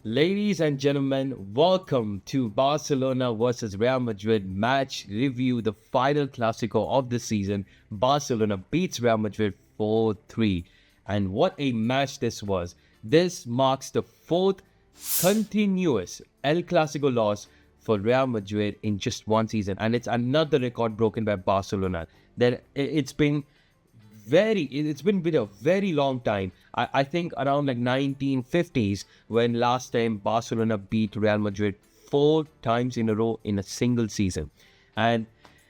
Ladies and gentlemen, welcome to Barcelona versus Real Madrid match review, the final Clásico of the season. Barcelona beats Real Madrid 4-3. And what a match this was. This marks the fourth continuous El Clásico loss for Real Madrid in just one season. And it's another record broken by Barcelona. It's been with a very long time. I think around like 1950s when last time Barcelona beat Real Madrid four times in a row in a single season. And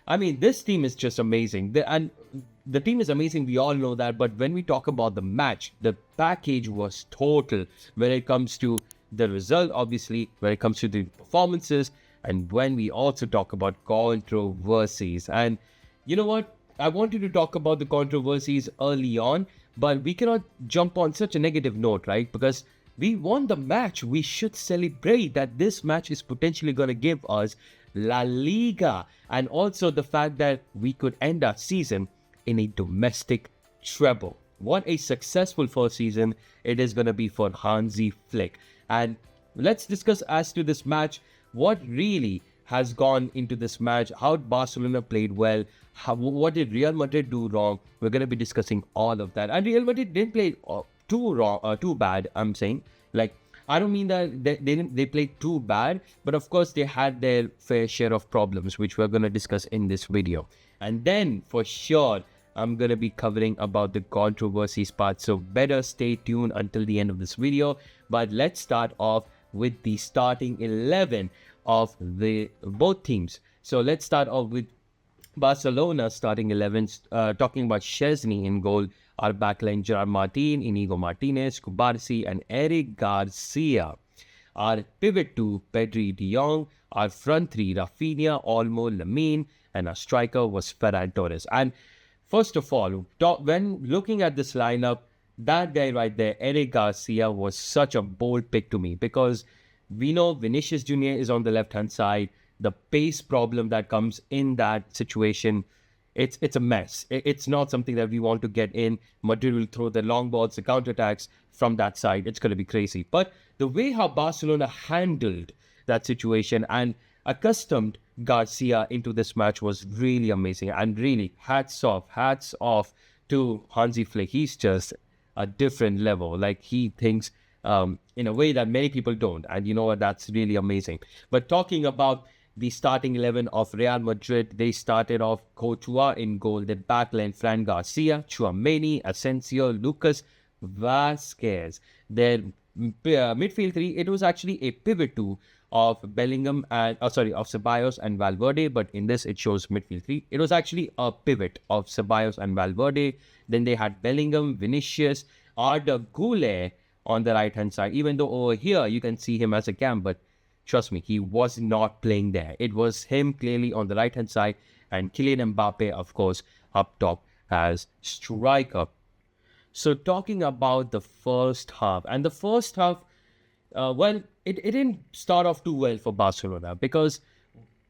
I mean, this team is just amazing. The team is amazing, we all know that. But when we talk about the match, the package was total when it comes to the result, obviously, when it comes to the performances, and when we also talk about controversies. And you know what? I wanted to talk about the controversies early on, but we cannot jump on such a negative note, right? Because we won the match. We should celebrate that this match is potentially going to give us La Liga, and also the fact that we could end our season in a domestic treble. What a successful first season it is going to be for Hansi Flick. And let's discuss as to this match, what really has gone into this match, how Barcelona played well, what did Real Madrid do wrong. We're going to be discussing all of that. And Real Madrid didn't play too bad, I'm saying. Like, I don't mean that they played too bad, but of course they had their fair share of problems, which we're going to discuss in this video. And then, for sure, I'm going to be covering about the controversies part, so better stay tuned until the end of this video. But let's start off with the starting 11 of the both teams. So let's start off with Barcelona starting 11, talking about Szczesny in goal, our backline Gerard Martin, Inigo Martinez, Cubarsí and Eric Garcia. Our pivot two, Pedri de Jong, our front three, Rafinha, Olmo, Lamine, and our striker was Ferran Torres. And first of all, when looking at this lineup, that guy right there, Eric Garcia, was such a bold pick to me, because we know Vinicius Jr. is on the left-hand side. The pace problem that comes in that situation, it's a mess. It's not something that we want to get in. Madrid will throw the long balls, the counterattacks from that side. It's going to be crazy. But the way how Barcelona handled that situation and accustomed Garcia into this match was really amazing. And really, hats off to Hansi Flick. He's just a different level. Like, he thinks in a way that many people don't. And you know what? That's really amazing. But talking about the starting 11 of Real Madrid, they started off Courtois in goal, the backline Fran Garcia, Tchouaméni, Asensio, Lucas Vázquez. Their midfield three, it was actually a pivot two of Bellingham and of Ceballos and Valverde, but in this it shows midfield three. It was actually a pivot of Ceballos and Valverde. Then they had Bellingham, Vinicius, Arda Güler on the right hand side, even though over here you can see him as a cam, but trust me, he was not playing there. It was him clearly on the right hand side, and Kylian Mbappe, of course, up top as striker. So talking about the first half, and the first half, it didn't start off too well for Barcelona, because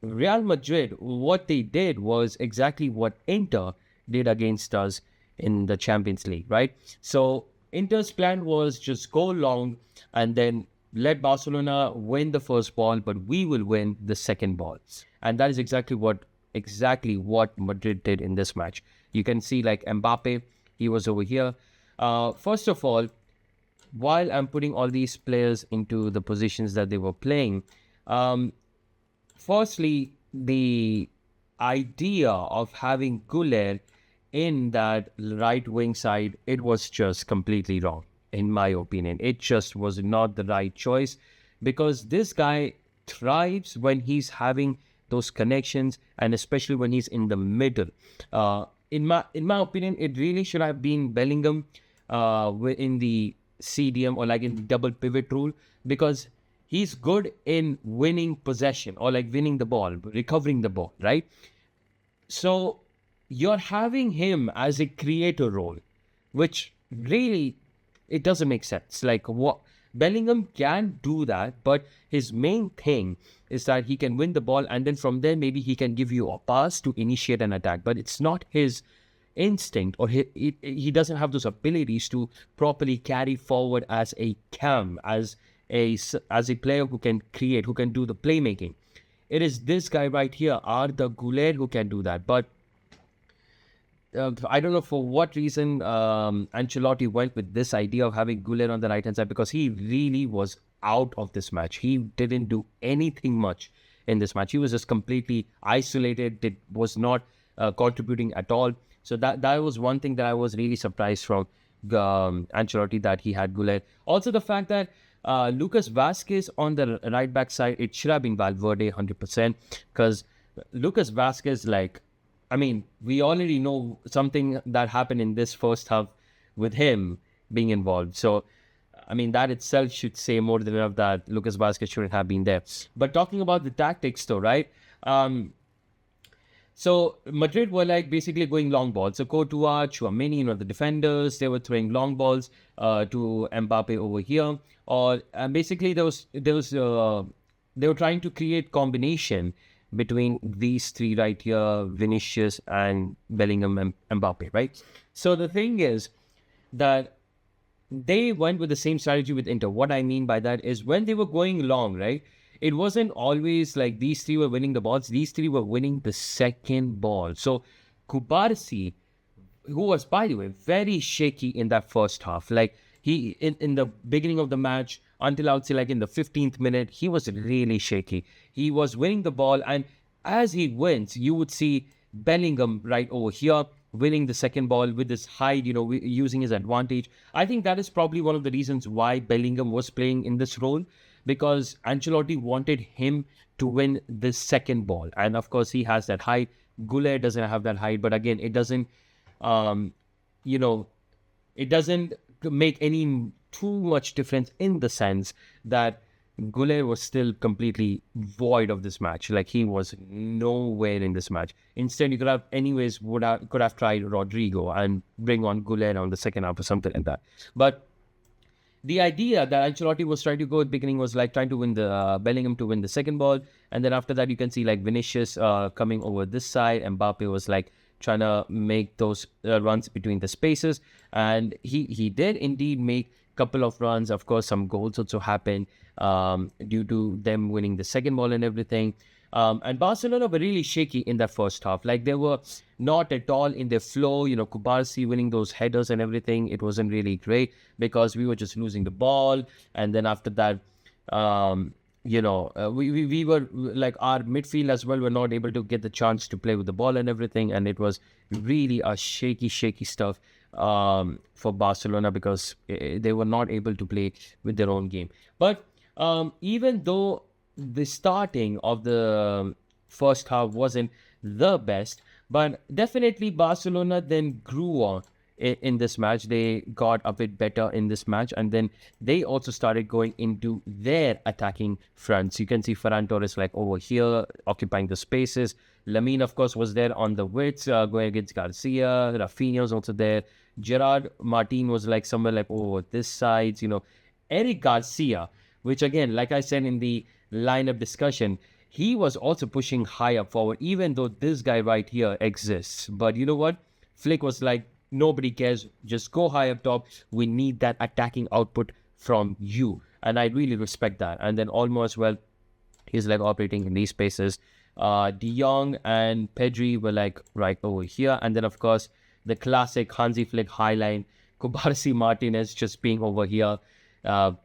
Real Madrid, what they did was exactly what Inter did against us in the Champions League, right? So Inter's plan was just go long and then let Barcelona win the first ball, but we will win the second ball. And that is exactly what Madrid did in this match. You can see like Mbappe, he was over here. First of all, while I'm putting all these players into the positions that they were playing, firstly, the idea of having Güler in that right wing side, it was just completely wrong. In my opinion, it just was not the right choice, because this guy thrives when he's having those connections, and especially when he's in the middle. In my opinion, it really should have been Bellingham in the CDM, or like in the double pivot rule, because he's good in winning possession, or like winning the ball, recovering the ball, right? So you're having him as a creator role, which really, it doesn't make sense. Like, what Bellingham can do that, but his main thing is that he can win the ball, and then from there maybe he can give you a pass to initiate an attack. But it's not his instinct, or he doesn't have those abilities to properly carry forward as a cam, as as a player who can create, who can do the playmaking. It is this guy right here, Arda Güler, who can do that. But I don't know for what reason Ancelotti went with this idea of having Güler on the right hand side, because he really was out of this match. He didn't do anything much in this match. He was just completely isolated. It was not contributing at all. So that was one thing that I was really surprised from Ancelotti, that he had Güler. Also the fact that Lucas Vasquez on the right back side, it should have been Valverde 100%, because Lucas Vasquez, like, I mean, we already know something that happened in this first half with him being involved. So, I mean, that itself should say more than enough that Lucas Vasquez shouldn't have been there. But talking about the tactics though, right? So Madrid were like basically going long balls. So Courtois, Tchouaméni, the defenders, they were throwing long balls to Mbappe over here. Or basically they were trying to create combination between these three right here, Vinicius and Bellingham and Mbappe, right? So the thing is that they went with the same strategy with Inter. What I mean by that is when they were going long, right? It wasn't always like these three were winning the balls. These three were winning the second ball. So Kubarsi, who was, by the way, very shaky in that first half. Like he, in the beginning of the match, until I would say like in the 15th minute, he was really shaky. He was winning the ball, and as he wins, you would see Bellingham right over here winning the second ball with his height, using his advantage. I think that is probably one of the reasons why Bellingham was playing in this role, because Ancelotti wanted him to win this second ball. And of course, he has that height. Güler doesn't have that height, but again, it doesn't, it doesn't make any too much difference in the sense that Güler was still completely void of this match. Like he was nowhere in this match. Instead, you could have could have tried Rodrigo and bring on Güler on the second half or something like that. But the idea that Ancelotti was trying to go at the beginning was like trying to win the Bellingham to win the second ball, and then after that you can see like Vinicius coming over this side. Mbappe was like trying to make those runs between the spaces, and he did indeed make couple of runs. Of course, some goals also happened due to them winning the second ball and everything. And Barcelona were really shaky in that first half. Like they were not at all in their flow. Kubarsi winning those headers and everything, it wasn't really great because we were just losing the ball. And then after that, we were like our midfield as well were not able to get the chance to play with the ball and everything. And it was really a shaky stuff for Barcelona because they were not able to play with their own game. But even though the starting of the first half wasn't the best, but definitely Barcelona then grew on in this match. They got a bit better in this match, and then they also started going into their attacking fronts. You can see Ferran Torres like over here occupying the spaces. Lamine, of course, was there on the widths going against Garcia. Rafinha was also there. Gerard Martin was like somewhere like over this side. Eric Garcia, which again, like I said in the lineup discussion, he was also pushing high up forward, even though this guy right here exists. But you know what? Flick was like, nobody cares. Just go high up top. We need that attacking output from you. And I really respect that. And then Olmo as well, he's like operating in these spaces. De Jong and Pedri were like right over here. And then, of course, the classic Hansi Flick high line, Kubarsi Martinez just being over here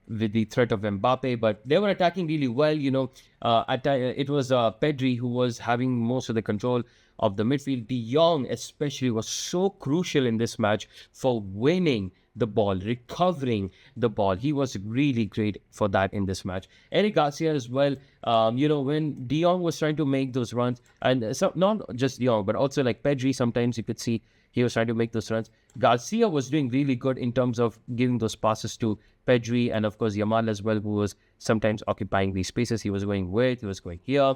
with the threat of Mbappe. But they were attacking really well. It was Pedri who was having most of the control of the midfield. De Jong especially was so crucial in this match for winning the ball, recovering the ball. He was really great for that in this match. Eric Garcia as well, when De Jong was trying to make those runs, and so not just De Jong, but also like Pedri, sometimes you could see he was trying to make those runs. Garcia was doing really good in terms of giving those passes to Pedri, and of course Yamal as well, who was sometimes occupying these spaces. He was going here.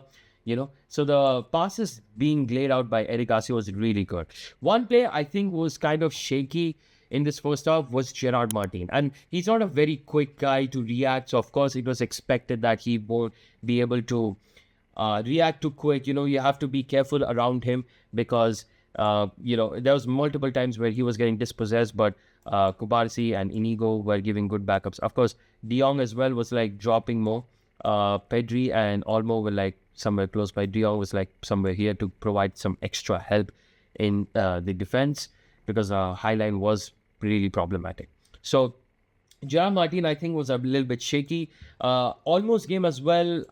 So the passes being laid out by Eric Garcia was really good. One player I think was kind of shaky in this first half was Gerard Martin. And he's not a very quick guy to react. So, of course, it was expected that he won't be able to react too quick. You have to be careful around him because, there was multiple times where he was getting dispossessed. But Kubarsi and Inigo were giving good backups. Of course, De Jong as well was like dropping more. Pedri and Olmo were like somewhere close by. De Jong was like somewhere here to provide some extra help in the defense because Highline was really problematic. So Gerard Martin, I think, was a little bit shaky. Almost game as well.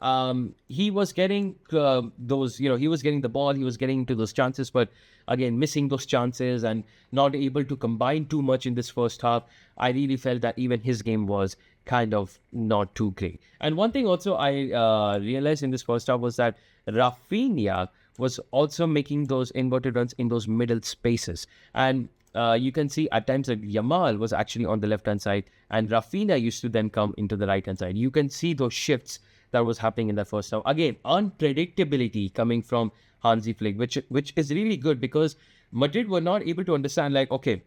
He was getting he was getting the ball, he was getting to those chances, but again, missing those chances and not able to combine too much in this first half. I really felt that even his game was kind of not too great. And one thing also I realized in this first half was that Rafinha was also making those inverted runs in those middle spaces. And you can see at times that Yamal was actually on the left-hand side and Rafinha used to then come into the right-hand side. You can see those shifts that was happening in the first half. Again, unpredictability coming from Hansi Flick, which is really good because Madrid were not able to understand, like, okay,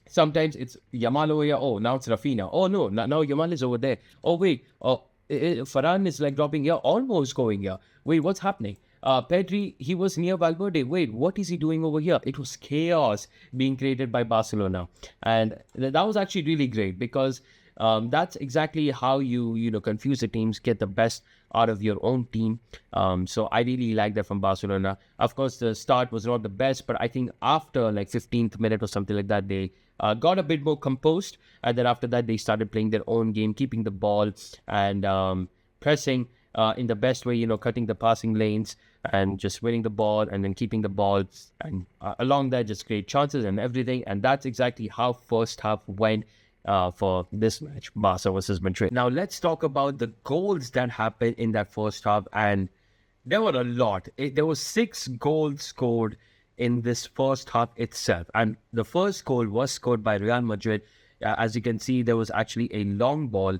sometimes it's Yamal over here. Oh, now it's Rafinha. Oh, no, now Yamal is over there. Oh, wait. Oh, Varane is like dropping here, almost going here. Wait, what's happening? Pedri, he was near Valverde. Wait, what is he doing over here? It was chaos being created by Barcelona. And that was actually really great because that's exactly how you confuse the teams, get the best out of your own team. So I really like that from Barcelona. Of course, the start was not the best, but I think after like 15th minute or something like that, they got a bit more composed. And then after that, they started playing their own game, keeping the ball and pressing in the best way, cutting the passing lanes and just winning the ball and then keeping the ball. And along that, just create chances and everything. And that's exactly how first half went for this match, Barca versus Madrid. Now, let's talk about the goals that happened in that first half. And there were a lot. There were 6 goals scored in this first half itself. And the first goal was scored by Real Madrid. As you can see, there was actually a long ball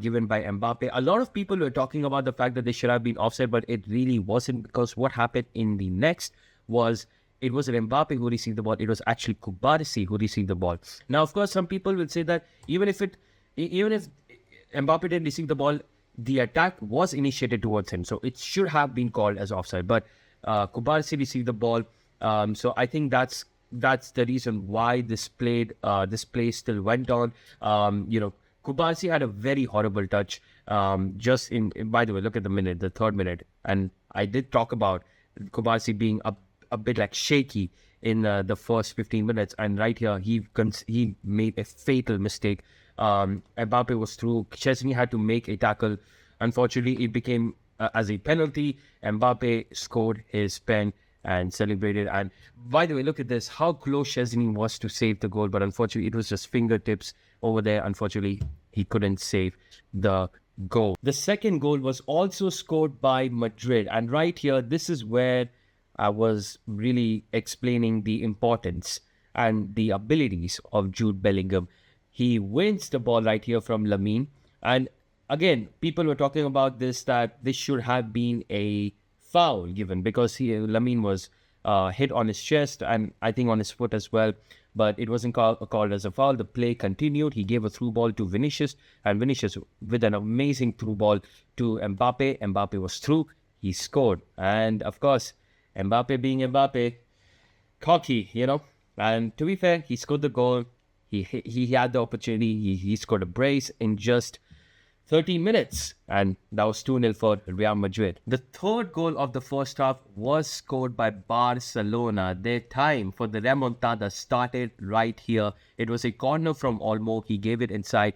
given by Mbappe. A lot of people were talking about the fact that they should have been offside, but it really wasn't, because what happened in the next was it wasn't Mbappe who received the ball. It was actually Kubarsi who received the ball. Now, of course, some people will say that even if Mbappe didn't receive the ball, the attack was initiated towards him, so it should have been called as offside. But Kubarsi received the ball, so I think that's the reason why this play still went on. Kubarsi had a very horrible touch. Just in by the way, look at the third minute, and I did talk about Kubarsi being a bit like shaky in the first 15 minutes, and right here he made a fatal mistake. Mbappe was through. Chesney had to make a tackle. Unfortunately, it became as a penalty. Mbappe scored his pen and celebrated. And by the way, look at this, how close Chesney was to save the goal, but unfortunately it was just fingertips over there. Unfortunately, he couldn't save the goal. The second goal was also scored by Madrid, and right here, this is where I was really explaining the importance and the abilities of Jude Bellingham. He wins the ball right here from Lamine, and again, people were talking about this, that this should have been a foul given because Lamine was hit on his chest and I think on his foot as well, but it wasn't called as a foul. The play continued. He gave a through ball to Vinicius, and Vinicius with an amazing through ball to Mbappe. Mbappe was through. He scored, and of course, Mbappe being Mbappe, cocky, And to be fair, he scored the goal. He had the opportunity. He scored a brace in just 30 minutes, and that was 2-0 for Real Madrid. The third goal of the first half was scored by Barcelona. Their time for the remontada started right here. It was a corner from Olmo. He gave it inside.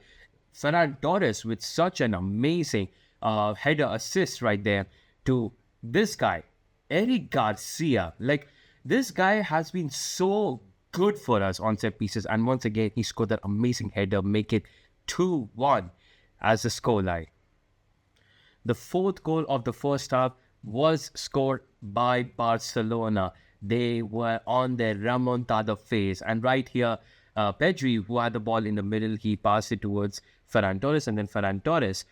Ferran Torres with such an amazing header assist right there to this guy, Eric Garcia. Like, this guy has been so good for us on set pieces, and once again, he scored that amazing header, make it 2-1. As a scoreline. The fourth goal of the first half was scored by Barcelona. They were on their remontada phase. And right here, Pedri, who had the ball in the middle, he passed it towards Ferran Torres, and then Ferran Torres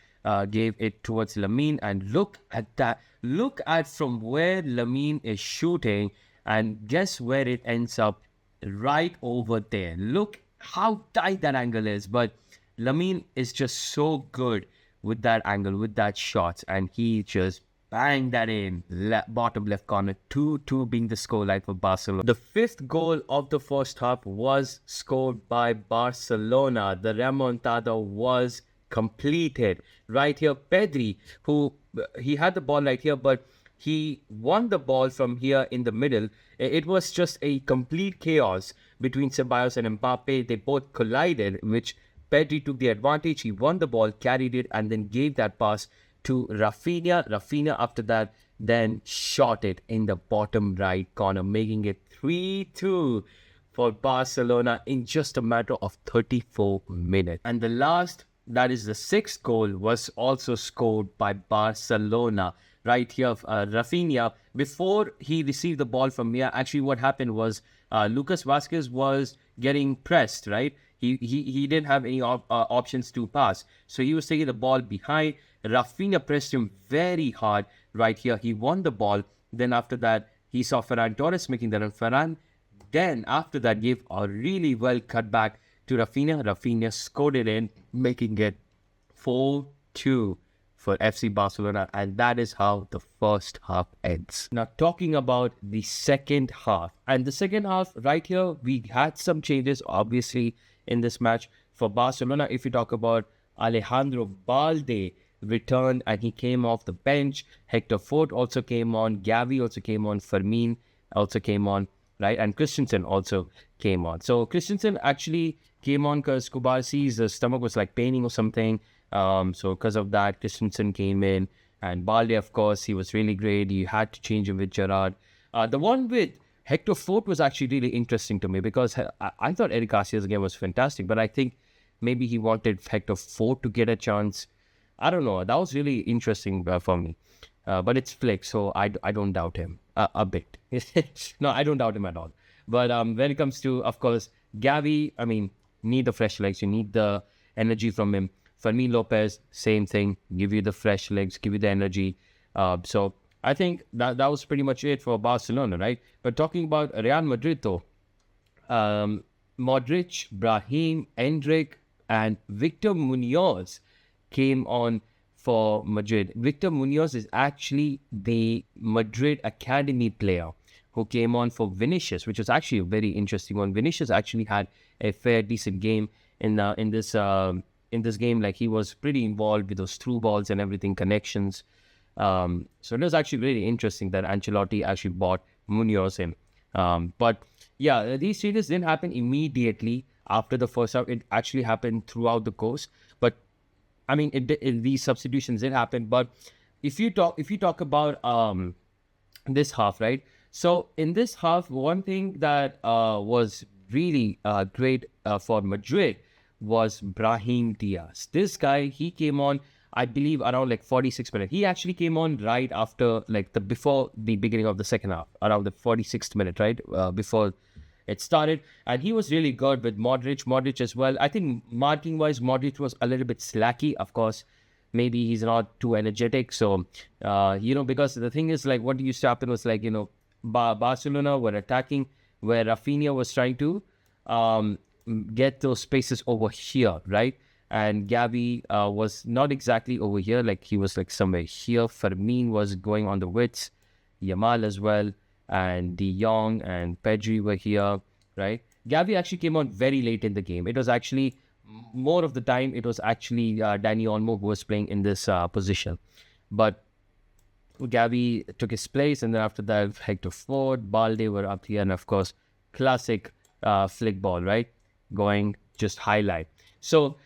gave it towards Lamine. And look at that. Look at from where Lamine is shooting, and guess where it ends up? Right over there. Look how tight that angle is, but Lamine is just so good with that angle, with that shot, and he just bang that in. Bottom left corner. 2-2 being the scoreline for Barcelona. The fifth goal of the first half was scored by Barcelona. The remontada was completed. Right here, Pedri, who he had the ball right here, but he won the ball from here in the middle. It was just a complete chaos between Ceballos and Mbappe. They both collided, which Pedri took the advantage. He won the ball, carried it, and then gave that pass to Rafinha. Rafinha, after that, then shot it in the bottom right corner, making it 3-2 for Barcelona in just a matter of 34 minutes. And the last, that is the sixth goal, was also scored by Barcelona. Right here, Rafinha, before he received the ball from here, actually what happened was Lucas Vazquez was getting pressed, right? He didn't have any options to pass. So he was taking the ball behind. Rafinha pressed him very hard right here. He won the ball. Then after that, he saw Ferran Torres making the run. Ferran then after that gave a really well cut back to Rafinha. Rafinha scored it in, making it 4-2 for FC Barcelona, and that is how the first half ends. Now talking about the second half, and the second half right here, we had some changes obviously in this match for Barcelona. If you talk about Alejandro Balde returned and he came off the bench. Hector Fort also came on. Gavi also came on. Fermin also came on, right? And Christensen also came on. So Christensen actually came on because Kubarsi's stomach was like paining or something. So because of that, Christensen came in, and Balde, of course, he was really great. You had to change him with Gerrard. The one with Hector Fort was actually really interesting to me because I thought Eric Garcia's game was fantastic, but I think maybe he wanted Hector Fort to get a chance. I don't know. That was really interesting for me. But it's Flick, so I don't doubt him a bit. No, I don't doubt him at all. But when it comes to, of course, Gavi, I mean, need the fresh legs. You need the energy from him. Fermin Lopez, same thing. Give you the fresh legs, give you the energy. So I think that was pretty much it for Barcelona, right? But talking about Real Madrid, though, Modric, Brahim, Endrick, and Victor Munoz came on for Madrid. Victor Munoz is actually the Madrid academy player who came on for Vinicius, which was actually a very interesting one. Vinicius actually had a fair, decent game in this game. Like, he was pretty involved with those through balls and everything, connections. So it was actually really interesting that Ancelotti actually bought Munoz in. But yeah, these changes didn't happen immediately after the first half. It actually happened throughout the course. But I mean, these substitutions did happen. But if you talk about this half, right? So in this half, one thing that was really great for Madrid was Brahim Diaz. This guy, he came on, I believe, around like 46 minutes. He actually came on right after, like, before the beginning of the second half, around the 46th minute, right? Before it started. And he was really good with Modric as well. I think marking-wise, Modric was a little bit slacky. Of course, maybe he's not too energetic. So, because the thing is, like, what used to happen was, like, Barcelona were attacking where Rafinha was trying to get those spaces over here, right? And Gavi was not exactly over here, like he was like somewhere here. Fermin was going on the widths, Yamal as well, and De Jong and Pedri were here, right? Gavi actually came on very late in the game. It was actually, more of the time, it was actually Dani Olmo who was playing in this position. But Gavi took his place, and then after that, Hector Ford, Balde were up here, and of course, classic flick ball, right? Going just highlight. So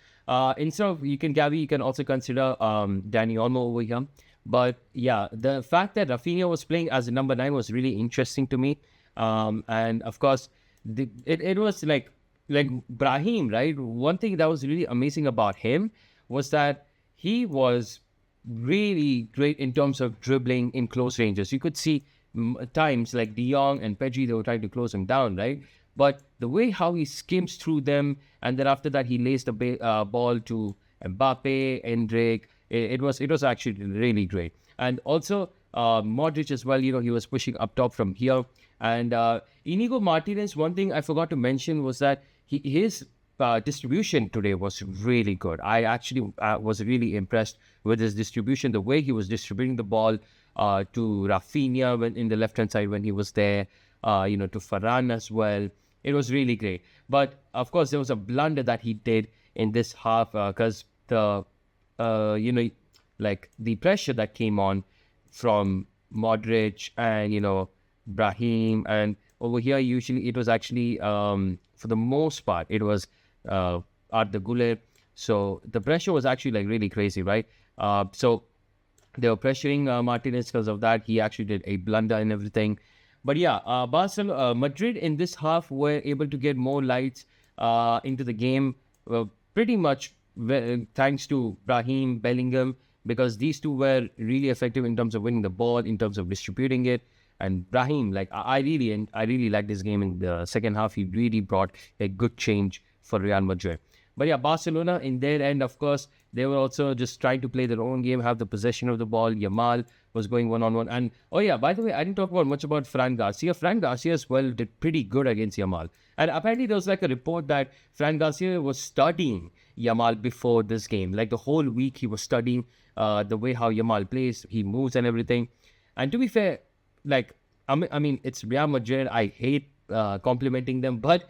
instead of Gavi, you can also consider Dani Olmo over here. But yeah, the fact that Rafinha was playing as a number 9 was really interesting to me. And of course, it was like Brahim, right? One thing that was really amazing about him was that he was really great in terms of dribbling in close ranges. You could see times like De Jong and Pedri, they were trying to close him down, right? But the way how he skims through them, and then after that he lays the ball to Mbappe, Endrick, it was actually really great. And also Modric as well, he was pushing up top from here. And Inigo Martinez, one thing I forgot to mention was that his distribution today was really good. I actually was really impressed with his distribution, the way he was distributing the ball to Rafinha when in the left hand side when he was there, to Varane as well. It was really great. But of course, there was a blunder that he did in this half because the like the pressure that came on from Modric and Brahim, and over here usually it was actually for the most part it was Arda Güler. So the pressure was actually like really crazy, right? So they were pressuring Martinez because of that. He actually did a blunder and everything. But yeah, Barcelona, Madrid in this half were able to get more lights into the game, pretty much thanks to Brahim, Bellingham, because these two were really effective in terms of winning the ball, in terms of distributing it. And Brahim, like I really liked this game in the second half. He really brought a good change for Real Madrid. But yeah, Barcelona in their end, of course, they were also just trying to play their own game, have the possession of the ball. Yamal was going one-on-one. And oh yeah, by the way, I didn't talk about much about Fran Garcia. Fran Garcia as well did pretty good against Yamal. And apparently there was like a report that Fran Garcia was studying Yamal before this game. Like the whole week he was studying the way how Yamal plays, he moves and everything. And to be fair, like, I mean, it's Real Madrid. I hate complimenting them. But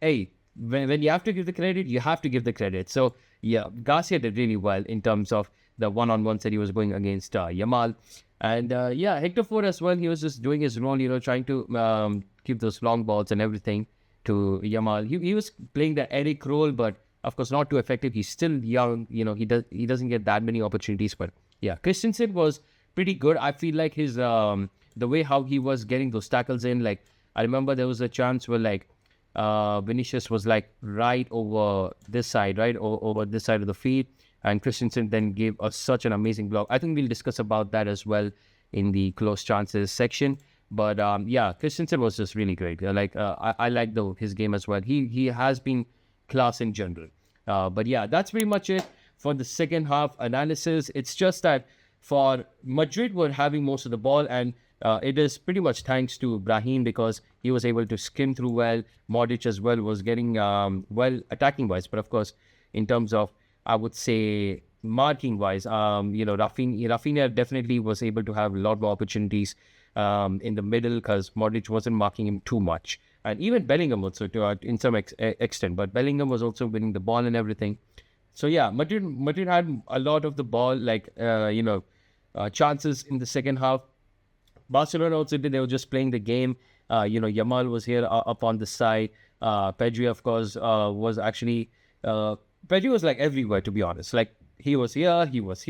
hey, when you have to give the credit, you have to give the credit. So yeah, Garcia did really well in terms of the one-on-ones that he was going against Yamal. And yeah, Hector Ford as well, he was just doing his role, trying to give those long balls and everything to Yamal. He was playing the Eric role, but of course not too effective. He's still young, he doesn't get that many opportunities. But yeah, Christensen was pretty good. I feel like his the way how he was getting those tackles in, like I remember there was a chance where like Vinicius was like right over this side, right over this side of the field, and Christensen then gave us such an amazing block. I think we'll discuss about that as well in the close chances section. But yeah, Christensen was just really great. I like his game as well. He has been class in general. But yeah, that's pretty much it for the second half analysis. It's just that for Madrid were having most of the ball, and it is pretty much thanks to Brahim because he was able to skim through well. Modric as well was getting well attacking wise, but of course in terms of, I would say, marking wise, Rafinha definitely was able to have a lot more opportunities in the middle because Modric wasn't marking him too much, and even Bellingham also in some extent. But Bellingham was also winning the ball and everything. So yeah, Madrid had a lot of the ball, chances in the second half. Barcelona also did. They were just playing the game. Yamal was here up on the side. Pedri, of course, was actually Pedri was like everywhere, to be honest. Like he was here, he was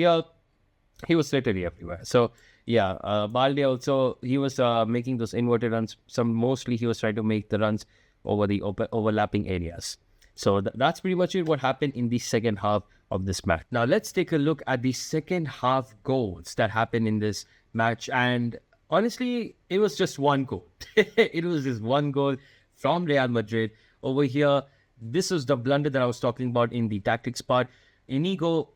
literally everywhere. So yeah, Balde also, he was making those inverted runs. Mostly he was trying to make the runs over the overlapping areas. So that's pretty much it, what happened in the second half of this match. Now let's take a look at the second half goals that happened in this match. And honestly, it was just one goal. It was just one goal from Real Madrid. Over here, this was the blunder that I was talking about in the tactics part. Inigo,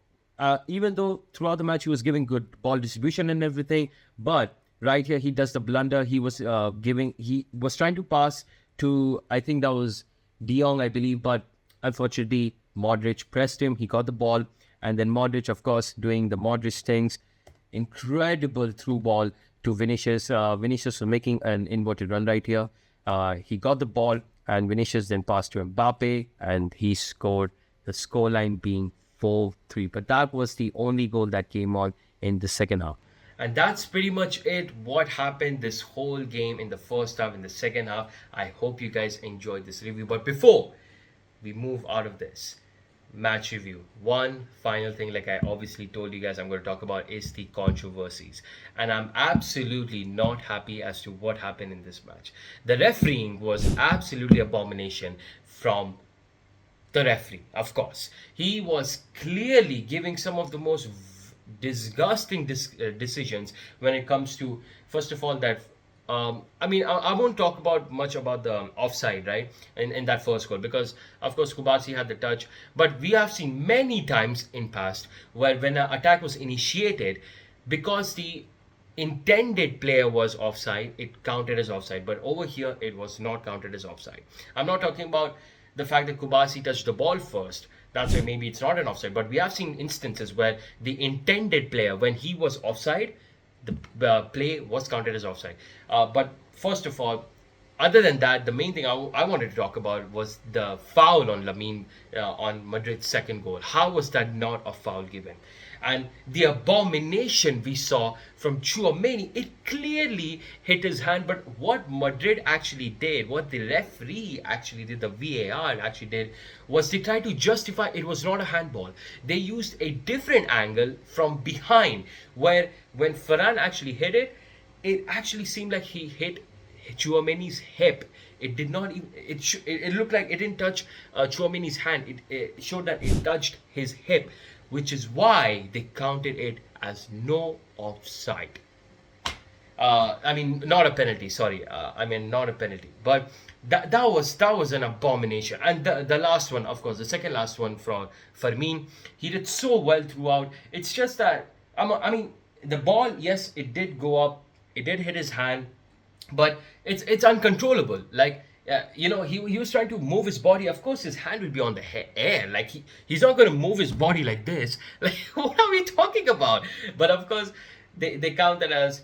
even though throughout the match he was giving good ball distribution and everything, but right here he does the blunder. He was trying to pass to, I think that was De Jong, I believe, but unfortunately Modric pressed him. He got the ball, and then Modric, of course, doing the Modric things. Incredible through ball to Vinicius. Vinicius was making an inverted run right here. He got the ball, and Vinicius then passed to Mbappe, and he scored, the scoreline being 4-3. But that was the only goal that came on in the second half. And that's pretty much it, what happened this whole game in the first half, in the second half. I hope you guys enjoyed this review. But before we move out of this match review, one final thing, like I obviously told you guys I'm going to talk about, is the controversies. And I'm absolutely not happy as to what happened in this match. The refereeing was absolutely abomination from the referee, of course. He was clearly giving some of the most disgusting decisions when it comes to, first of all, that I won't talk about much about the offside, right, in that first goal, because of course Kubasi had the touch, but we have seen many times in past where when an attack was initiated, because the intended player was offside, it counted as offside, but over here it was not counted as offside. I'm not talking about the fact that Kubasi touched the ball first. That's why maybe it's not an offside. But we have seen instances where the intended player, when he was offside, the play was counted as offside. But first of all, other than that, the main thing I wanted to talk about was the foul on Lamine on Madrid's second goal. How was that not a foul given? And the abomination we saw from Chouameni, it clearly hit his hand. But what Madrid actually did, what the referee actually did, the VAR actually did, was they tried to justify it was not a handball. They used a different angle from behind, where when Ferran actually hit it, it actually seemed like he hit Chouameni's hip. It did not even. It looked like it didn't touch Chouameni's hand. It showed that it touched his hip, which is why they counted it as no offside. I mean, not a penalty. Sorry, I mean not a penalty. But that was an abomination. And the last one, of course, the second last one from Fermin, he did so well throughout. It's just that I mean, the ball, yes, it did go up, it did hit his hand, but it's uncontrollable. Like he was trying to move his body. Of course, his hand will be on the air. Like he's not going to move his body like this. Like what are we talking about? But of course, they count that as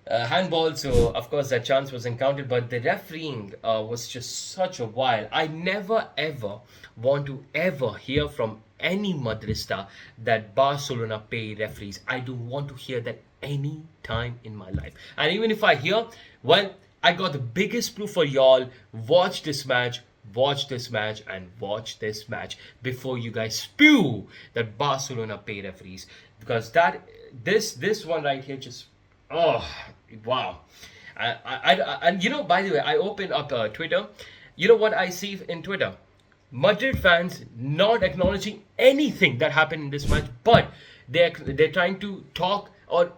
handball. So of course that chance wasn't counted. But the refereeing was just such a while. I never ever want to ever hear from any Madrista that Barcelona pay referees. I don't want to hear that any time in my life. And even if I hear, well, I got the biggest proof for y'all. Watch this match, and watch this match before you guys spew that Barcelona pay referees. Because this one right here just, oh wow. And by the way, I opened up Twitter. You know what I see in Twitter? Madrid fans not acknowledging anything that happened in this match, but they're trying to talk or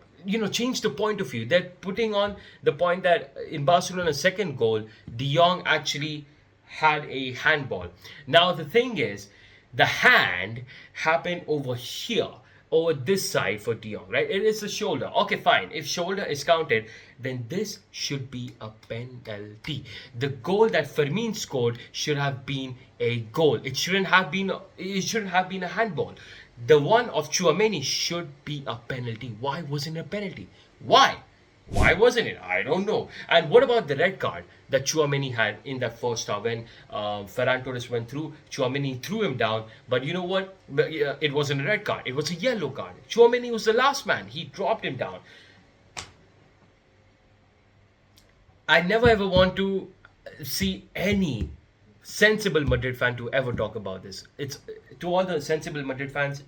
change the point of view. They're putting on the point that in Barcelona's second goal, De Jong actually had a handball. Now the thing is, the hand happened over here, over this side for De Jong, right? It is the shoulder. Okay, fine. If shoulder is counted, then this should be a penalty. The goal that Fermin scored should have been a goal. It shouldn't have been a handball. The one of Chouameni should be a penalty. Why wasn't it a penalty? Why? Why wasn't it? I don't know. And what about the red card that Chouameni had in that first half when Ferran Torres went through? Chouameni threw him down. But you know what? It wasn't a red card. It was a yellow card. Chouameni was the last man. He dropped him down. I never ever want to see any sensible Madrid fan to ever talk about this. It's to all the sensible Madrid fans.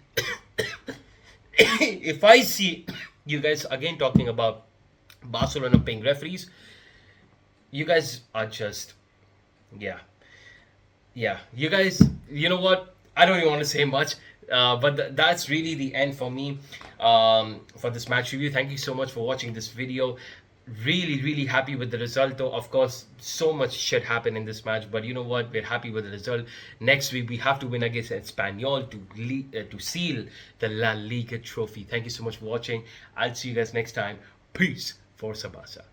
If I see you guys again talking about Barcelona paying referees, you guys are just, yeah. You guys, you know what? I don't even want to say much. But that's really the end for me for this match review. Thank you so much for watching this video. Really happy with the result, though. Of course, so much shit happened in this match, but you know what, we're happy with the result. Next week we have to win against Espanyol to seal the La Liga trophy. Thank you so much for watching. I'll see you guys next time. Peace. Forza Barca.